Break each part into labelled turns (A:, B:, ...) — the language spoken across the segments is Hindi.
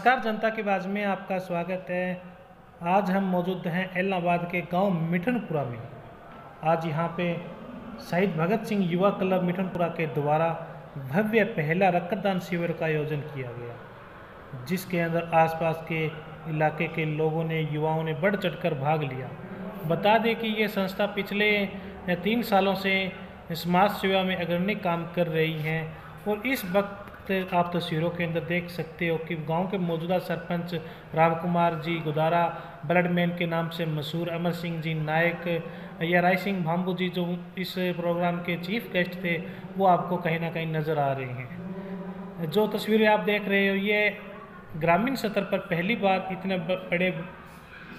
A: नमस्कार, जनता की आवाज़ में आपका स्वागत है। आज हम मौजूद हैं एलनाबाद के गांव मिठनपुरा में। आज यहां पे शहीद भगत सिंह युवा क्लब मिठनपुरा के द्वारा भव्य पहला रक्तदान शिविर का आयोजन किया गया, जिसके अंदर आसपास के इलाके के लोगों ने, युवाओं ने बढ़ चढ़कर भाग लिया। बता दें कि ये संस्था पिछले 3 सालों से समाज सेवा में अग्रणी काम कर रही हैं और इस वक्त आप तस्वीरों के अंदर देख सकते हो कि गांव के मौजूदा सरपंच राम कुमार जी गुदारा, ब्लडमैन के नाम से मशहूर अमर सिंह जी नायक या राय सिंह भाम्बू जी, जो इस प्रोग्राम के चीफ गेस्ट थे, वो आपको कहीं ना कहीं नज़र आ रहे हैं। जो तस्वीरें आप देख रहे हो, ये ग्रामीण स्तर पर पहली बार इतने बड़े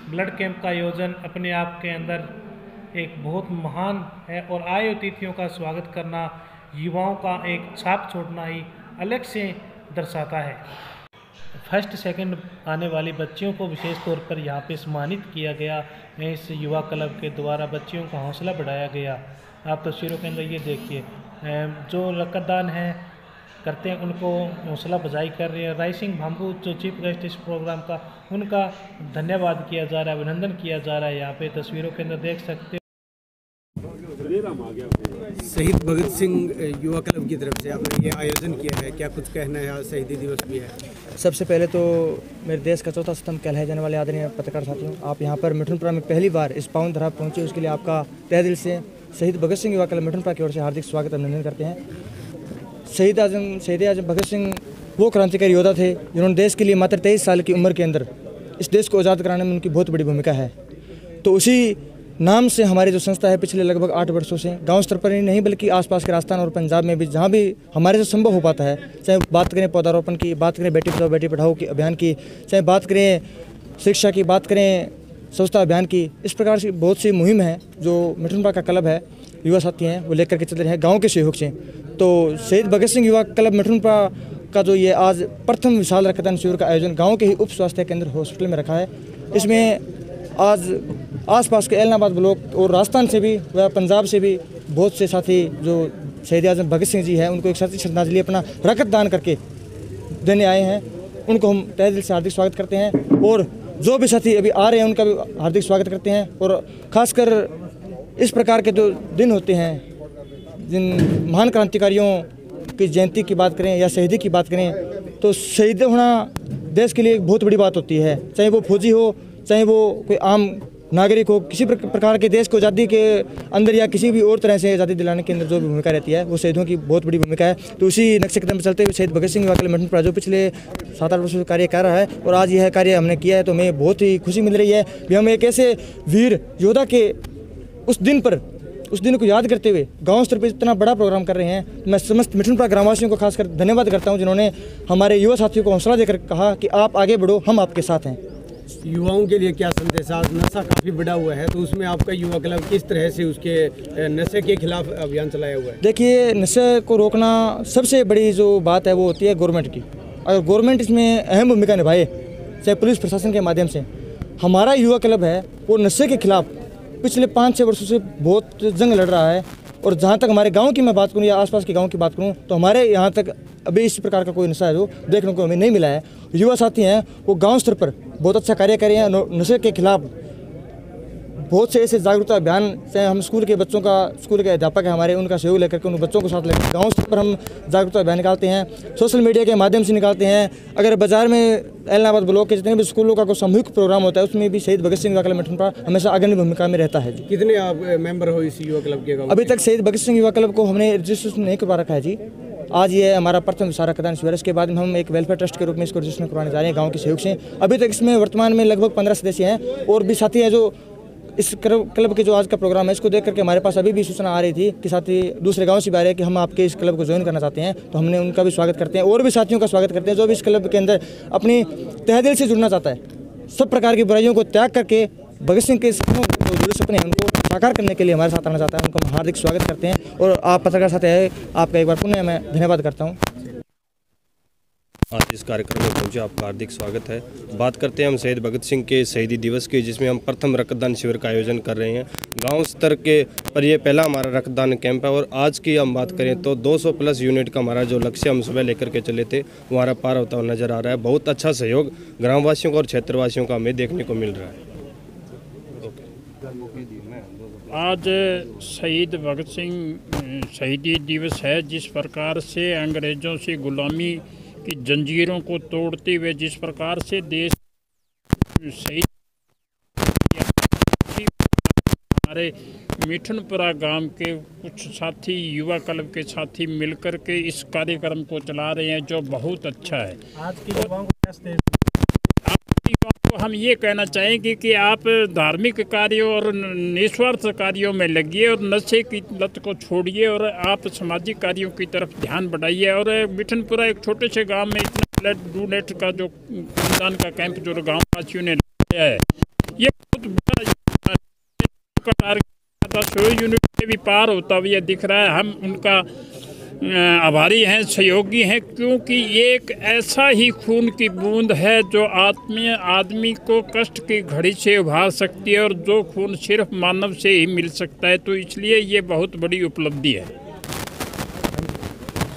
A: ब्लड कैंप का आयोजन अपने आप के अंदर एक बहुत महान है और आए अतिथियों का स्वागत करना, युवाओं का एक छाप छोड़ना ही अलग से दर्शाता है। फर्स्ट सेकंड आने वाली बच्चियों को विशेष तौर पर यहाँ पे सम्मानित किया गया। इस युवा क्लब के द्वारा बच्चियों का हौसला बढ़ाया गया। आप तस्वीरों के अंदर ये देखिए, जो रक्तदान है करते हैं उनको हौसला अफजाई कर रहे हैं। राय सिंह भाम्बू जो चीफ गेस्ट इस प्रोग्राम का, उनका धन्यवाद किया जा रहा है, अभिनंदन किया जा रहा है। यहाँ पे तस्वीरों के अंदर देख सकते हो।
B: शहीद भगत सिंह युवा क्लब की तरफ से आपने ये आयोजन किया है, क्या कुछ कहना है? आज शहीदी दिवस भी है।
C: सबसे पहले तो मेरे देश का चौथा स्तंभ कहलाए जाने वाले आदरणीय पत्रकार साथियों, आप यहाँ पर मिठनपुरा में पहली बार इस पावन धरा पहुँचे, उसके लिए आपका तहे दिल से शहीद भगत सिंह युवा क्लब मिठनपुरा की ओर से हार्दिक स्वागत अभिनंदन करते हैं। शहीद आजम भगत सिंह वो क्रांतिकारी योद्धा थे जिन्होंने देश के लिए मात्र 23 साल की उम्र के अंदर इस देश को आज़ाद कराने में उनकी बहुत बड़ी भूमिका है। तो उसी नाम से हमारी जो संस्था है पिछले लगभग 8 वर्षों से गांव स्तर पर ही नहीं बल्कि आसपास के राजस्थान और पंजाब में भी, जहां भी हमारे से संभव हो पाता है, चाहे बात करें पौधारोपण की, बात करें बेटी बचाओ बेटी पढ़ाओ के अभियान की, चाहे बात करें शिक्षा की, बात करें स्वच्छता अभियान की, इस प्रकार से बहुत सी मुहिम है जो मिठनपुरा का क्लब है, युवा साथी हैं, वो लेकर के चल रहे हैं गाँव के सहयोग से। तो शहीद भगत सिंह युवा क्लब मिठनपुरा का जो ये आज प्रथम विशाल रक्तदान शिविर का आयोजन गाँव के ही उप स्वास्थ्य केंद्र हॉस्पिटल में रखा है। इसमें आज आसपास के एलनाबाद ब्लॉक और राजस्थान से भी व पंजाब से भी बहुत से साथी जो शहीद आजम भगत सिंह जी हैं उनको एक साथी श्रद्धांजलि अपना रक्तदान करके देने आए हैं, उनको हम तहे दिल से हार्दिक स्वागत करते हैं। और जो भी साथी अभी आ रहे हैं उनका भी हार्दिक स्वागत करते हैं। और ख़ासकर इस प्रकार के जो दिन होते हैं, जिन महान क्रांतिकारियों की जयंती की बात करें या शहीदी की बात करें, तो शहीद होना देश के लिए एक बहुत बड़ी बात होती है। चाहे वो फौजी हो, चाहे वो कोई आम नागरिक हो, किसी प्रकार के देश को आज़ादी के अंदर या किसी भी और तरह से आज़ादी दिलाने के अंदर जो भी भूमिका रहती है, वो शहीदों की बहुत बड़ी भूमिका है। तो उसी नक्शे कदम पर चलते हुए शहीद भगत सिंह युवा क्लब मिठनपुरा जो पिछले 7-8 वर्षों से कार्य कर रहा है और आज यह कार्य हमने किया है, तो हमें बहुत ही खुशी मिल रही है कि हम एक ऐसे वीर योद्धा के उस दिन को याद करते हुए गांव स्तर पर इतना बड़ा प्रोग्राम कर रहे हैं। मैं समस्त मिठनपुरा ग्रामवासियों को खासकर धन्यवाद करता हूं, जिन्होंने हमारे युवा साथियों को हौसला देकर कहा कि आप आगे बढ़ो, हम आपके साथ हैं।
B: युवाओं के लिए क्या संदेश? आज नशा काफ़ी बढ़ा हुआ है, तो उसमें आपका युवा क्लब किस तरह से उसके नशे के खिलाफ अभियान चलाया हुआ है?
C: देखिए, नशे को रोकना सबसे बड़ी जो बात है वो होती है गवर्नमेंट की। अगर गवर्नमेंट इसमें अहम भूमिका निभाए, चाहे पुलिस प्रशासन के माध्यम से, हमारा युवा क्लब है वो नशे के खिलाफ पिछले 5-6 वर्षों से बहुत जंग लड़ रहा है। और जहाँ तक हमारे गांव की मैं बात करूँ या आसपास के गांव की बात करूँ, तो हमारे यहाँ तक अभी इस प्रकार का कोई नशा है जो देखने को हमें नहीं मिला है। युवा साथी हैं वो गांव स्तर पर बहुत अच्छा कार्य कर रहे हैं। नशे के खिलाफ बहुत से ऐसे जागरूकता अभियान, चाहे हम स्कूल के बच्चों का, स्कूल के अध्यापक हैं हमारे, उनका सहयोग लेकर के उन बच्चों को साथ लेकर गांव स्तर पर हम जागरूकता अभियान निकालते हैं, सोशल मीडिया के माध्यम से निकालते हैं। अगर बाजार में एलनाबाद ब्लॉक के जितने भी स्कूलों का कोई सामूहिक प्रोग्राम होता है, उसमें भी शहीद भगत सिंह युवा क्लब मिठनपुरा हमेशा अग्रणी भूमिका में रहता है।
B: कितने आप मेंबर हो इस युवा क्लब के?
C: अभी तक शहीद भगत सिंह युवा क्लब को हमने रजिस्ट्रेशन नहीं करवा रखा है जी। आज ये हमारा प्रथम विशाल रक्तदान शिविर, इसके बाद में हम एक वेलफेयर ट्रस्ट के रूप में इसको रजिस्ट्रेशन करवाने जा रहे हैं गाँव के सहयोग से। अभी तक इसमें वर्तमान में लगभग 15 सदस्य हैं और भी साथी हैं जो इस क्लब के जो आज का प्रोग्राम है इसको देख करके हमारे पास अभी भी सूचना आ रही थी कि साथी दूसरे गांव से भी आ रहे हैं कि हम आपके इस क्लब को ज्वाइन करना चाहते हैं। तो हमने उनका भी स्वागत करते हैं और भी साथियों का स्वागत करते हैं जो भी इस क्लब के अंदर अपनी तहे दिल से जुड़ना चाहता है। सब प्रकार की बुराइयों को त्याग करके भगत सिंह के सपनों जो जुड़े सपने हैं उनको साकार करने के लिए हमारे साथ आना चाहता है, उनको हम हार्दिक स्वागत करते हैं। और आप पत्रकार साथी है, आपका एक बार पुनः मैं धन्यवाद करता हूँ।
D: आज इस कार्यक्रम में पहुंचे, आपका हार्दिक स्वागत है। बात करते हैं हम शहीद भगत सिंह के शहीदी दिवस की, जिसमें हम प्रथम रक्तदान शिविर का आयोजन कर रहे हैं। गांव स्तर के पर ये पहला हमारा रक्तदान कैंप है और आज की हम बात करें तो 200 प्लस यूनिट का हमारा जो लक्ष्य हम सुबह लेकर के चले थे वो हमारा पार होता हुआ नजर आ रहा है। बहुत अच्छा सहयोग ग्रामवासियों का और क्षेत्रवासियों का हमें देखने को मिल रहा है।
E: आज शहीद भगत सिंह शहीदी दिवस है। जिस प्रकार से अंग्रेज़ों से गुलामी की जंजीरों को तोड़ते हुए जिस प्रकार से देश शहीद, हमारे मिठनपुरा गांव के कुछ साथी, युवा क्लब के साथी मिलकर के इस कार्यक्रम को चला रहे हैं, जो बहुत अच्छा है।
A: आज की युवाओं को
E: हम ये कहना चाहेंगे कि आप धार्मिक कार्यों और निस्वार्थ कार्यों में लगिए और नशे की लत को छोड़िए और आप सामाजिक कार्यों की तरफ ध्यान बढ़ाइए। और मिठनपुरा एक छोटे से गांव में इतना ब्लड डोनेट का जो रक्तदान का कैंप जो गाँव वासियों ने लगाया है, ये बहुत बड़ा 100 यूनिट से भी पार होता हुआ दिख रहा है। हम उनका आभारी हैं, सहयोगी हैं, क्योंकि एक ऐसा ही खून की बूंद है जो आदमी को कष्ट की घड़ी से उभार सकती है और जो खून सिर्फ मानव से ही मिल सकता है। तो इसलिए ये बहुत बड़ी उपलब्धि है।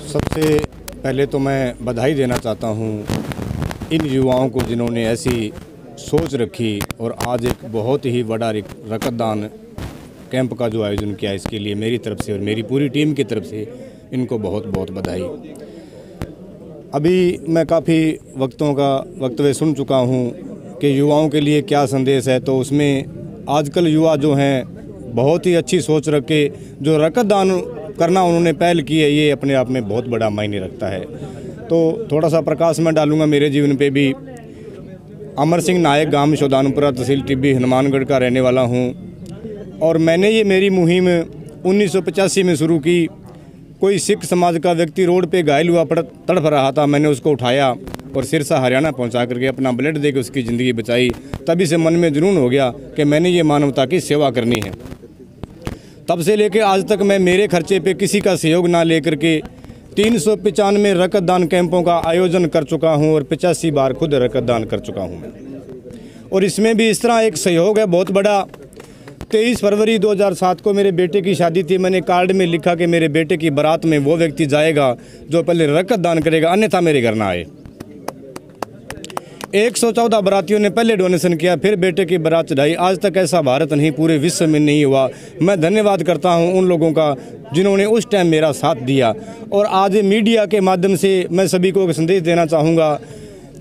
F: सबसे पहले तो मैं बधाई देना चाहता हूँ इन युवाओं को जिन्होंने ऐसी सोच रखी और आज एक बहुत ही बड़ा रक्तदान कैंप का जो आयोजन किया, इसके लिए मेरी तरफ से और मेरी पूरी टीम की तरफ से इनको बहुत बहुत बधाई। अभी मैं काफ़ी वक्तों का वक्तव्य सुन चुका हूँ कि युवाओं के लिए क्या संदेश है, तो उसमें आजकल युवा जो हैं बहुत ही अच्छी सोच रख के जो रक्तदान करना उन्होंने पहल की है, ये अपने आप में बहुत बड़ा मायने रखता है। तो थोड़ा सा प्रकाश मैं डालूँगा मेरे जीवन पे भी। अमर सिंह नायक, गांव शोदानपुरा, तहसील टिब्बी, हनुमानगढ़ का रहने वाला हूँ और मैंने ये मेरी मुहिम 1985 में शुरू की। कोई सिख समाज का व्यक्ति रोड पे घायल हुआ तड़प रहा था, मैंने उसको उठाया और सिरसा हरियाणा पहुंचा करके अपना ब्लड देकर उसकी ज़िंदगी बचाई। तभी से मन में जुनून हो गया कि मैंने ये मानवता की सेवा करनी है। तब से लेकर आज तक मैं मेरे खर्चे पे किसी का सहयोग ना लेकर के 395 रक्तदान कैंपों का आयोजन कर चुका हूँ और 85 बार खुद रक्तदान कर चुका हूँ मैं। और इसमें भी इस तरह एक सहयोग है बहुत बड़ा। 23 फरवरी 2007 को मेरे बेटे की शादी थी। मैंने कार्ड में लिखा कि मेरे बेटे की बारात में वो व्यक्ति जाएगा जो पहले रक्तदान करेगा, अन्यथा मेरे घर ना आए। 114 बारातियों ने पहले डोनेशन किया, फिर बेटे की बारात चढ़ाई। आज तक ऐसा भारत नहीं, पूरे विश्व में नहीं हुआ। मैं धन्यवाद करता हूं उन लोगों का जिन्होंने उस टाइम मेरा साथ दिया। और आज मीडिया के माध्यम से मैं सभी को एक संदेश देना चाहूँगा।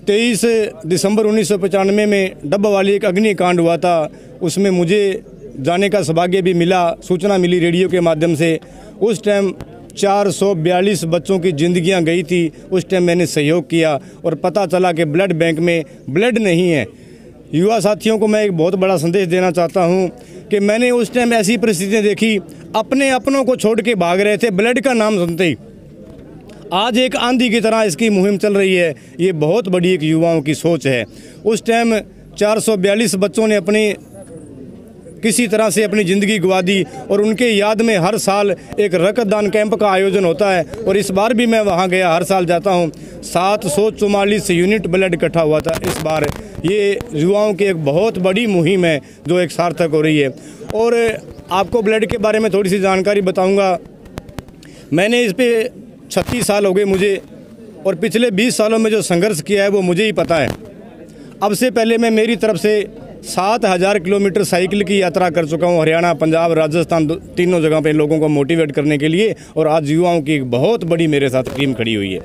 F: 23 दिसंबर 1995 में डब्बावाली एक अग्निकांड हुआ था, उसमें मुझे जाने का सौभाग्य भी मिला, सूचना मिली रेडियो के माध्यम से। उस टाइम 442 बच्चों की ज़िंदगियां गई थी। उस टाइम मैंने सहयोग किया और पता चला कि ब्लड बैंक में ब्लड नहीं है। युवा साथियों को मैं एक बहुत बड़ा संदेश देना चाहता हूं कि मैंने उस टाइम ऐसी परिस्थितियां देखी, अपने अपनों को छोड़ के भाग रहे थे ब्लड का नाम सुनते ही। आज एक आंधी की तरह इसकी मुहिम चल रही है। ये बहुत बड़ी एक युवाओं की सोच है। उस टाइम 442 बच्चों ने अपनी किसी तरह से अपनी ज़िंदगी गंवा दी और उनके याद में हर साल एक रक्तदान कैंप का आयोजन होता है। और इस बार भी मैं वहां गया, हर साल जाता हूं। 744 यूनिट ब्लड इकट्ठा हुआ था इस बार। ये युवाओं की एक बहुत बड़ी मुहिम है जो एक सार्थक हो रही है। और आपको ब्लड के बारे में थोड़ी सी जानकारी बताऊँगा। मैंने इस पर 36 साल हो गए मुझे, और पिछले 20 सालों में जो संघर्ष किया है वो मुझे ही पता है। अब से पहले मैं मेरी तरफ से 7000 किलोमीटर साइकिल की यात्रा कर चुका हूँ, हरियाणा, पंजाब, राजस्थान, तीनों जगह पे लोगों को मोटिवेट करने के लिए। और आज युवाओं की एक बहुत बड़ी मेरे साथ टीम खड़ी हुई है।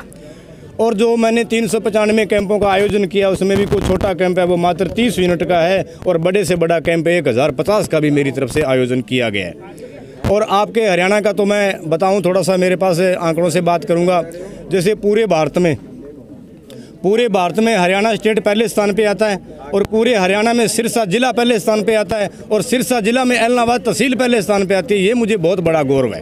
F: और जो मैंने 395 कैंपों का आयोजन किया, उसमें भी कोई छोटा कैंप है वो मात्र 30 यूनिट का है, और बड़े से बड़ा कैंप 1050 का भी मेरी तरफ से आयोजन किया गया है। और आपके हरियाणा का तो मैं बताऊँ, थोड़ा सा मेरे पास आंकड़ों से बात करूँगा। जैसे पूरे भारत में हरियाणा स्टेट पहले स्थान पे आता है, और पूरे हरियाणा में सिरसा जिला पहले स्थान पे आता है, और सिरसा जिला में एलनाबाद तहसील पहले स्थान पे आती है। ये मुझे बहुत बड़ा गौरव है।